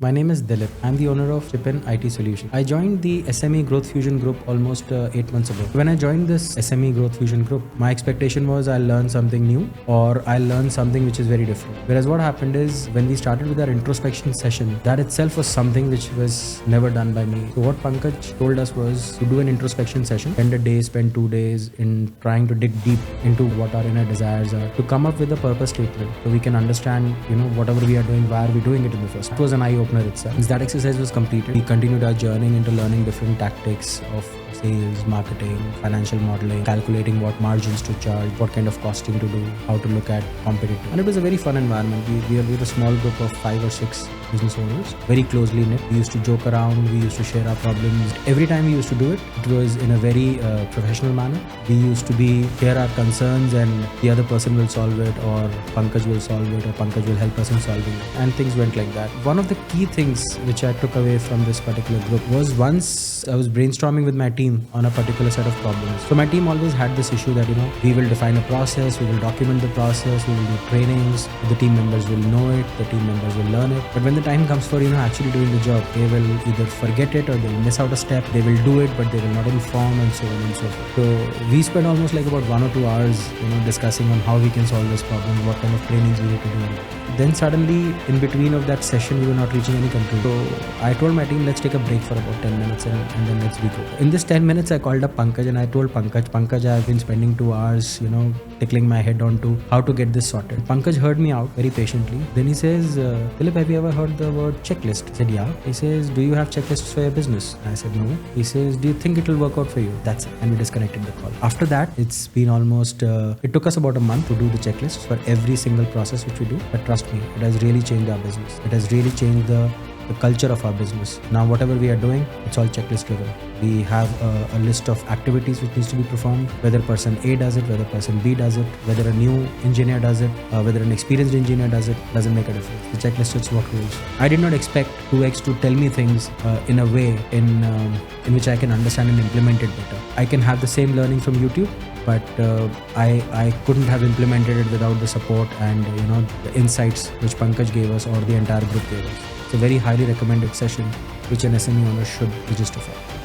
My name is Dilip. I'm the owner of Chipin IT Solution. I joined the SME Growth Fusion Group almost 8 months ago. When I joined this SME Growth Fusion Group, my expectation was I'll learn something new or I'll learn something which is very different. Whereas what happened is when we started with our introspection session, that itself was something which was never done by me. So what Pankaj told us was to do an introspection session, spend 2 days in trying to dig deep into what our inner desires are, to come up with a purpose statement so we can understand, whatever we are doing, why are we doing it in the first place. It was an eye-opener itself. Once that exercise was completed, we continued our journey into learning different tactics of sales, marketing, financial modeling, calculating what margins to charge, what kind of costing to do, how to look at competitive. And it was a very fun environment. We were with a small group of 5 or 6 business owners, very closely knit. We used to joke around, we used to share our problems. Every time we used to do it, it was in a very professional manner. We used to share our concerns and the other person will solve it, or Pankaj will solve it, or Pankaj will help us in solving it. And things went like that. One of the key things which I took away from this particular group was once I was brainstorming with my team on a particular set of problems. So my team always had this issue that, we will define a process, we will document the process, we will do trainings, the team members will know it, the team members will learn it. But when the time comes for, actually doing the job, they will either forget it or they will miss out a step. They will do it, but they will not inform, and so on and so forth. So we spent almost like about 1 or 2 hours, discussing on how we can solve this problem, what kind of trainings we need to do. Then suddenly, in between of that session, we were not reaching any conclusion. So I told my team, let's take a break for about 10 minutes and then let's regroup. In this 10 minutes, I called up Pankaj and I told Pankaj, I've been spending 2 hours, tickling my head onto how to get this sorted. Pankaj heard me out very patiently. Then he says, Dilip, have you ever heard the word checklist? I said, yeah. He says, do you have checklists for your business? I said, no. He says, do you think it will work out for you? That's it. And we disconnected the call. After that, it's been almost, it took us about a month to do the checklists for every single process which we do. But trust me, it has really changed our business. It has really changed the culture of our business. Now, whatever we are doing, it's all checklist driven. We have a list of activities which needs to be performed. Whether person A does it, whether person B does it, whether a new engineer does it, whether an experienced engineer does it, doesn't make a difference. The checklist is what rules. I did not expect 2x to tell me things in a way in which I can understand and implement it better. I can have the same learning from YouTube, but I couldn't have implemented it without the support and the insights which Pankaj gave us or the entire group gave us. It's a very highly recommended session which an SME owner should register for.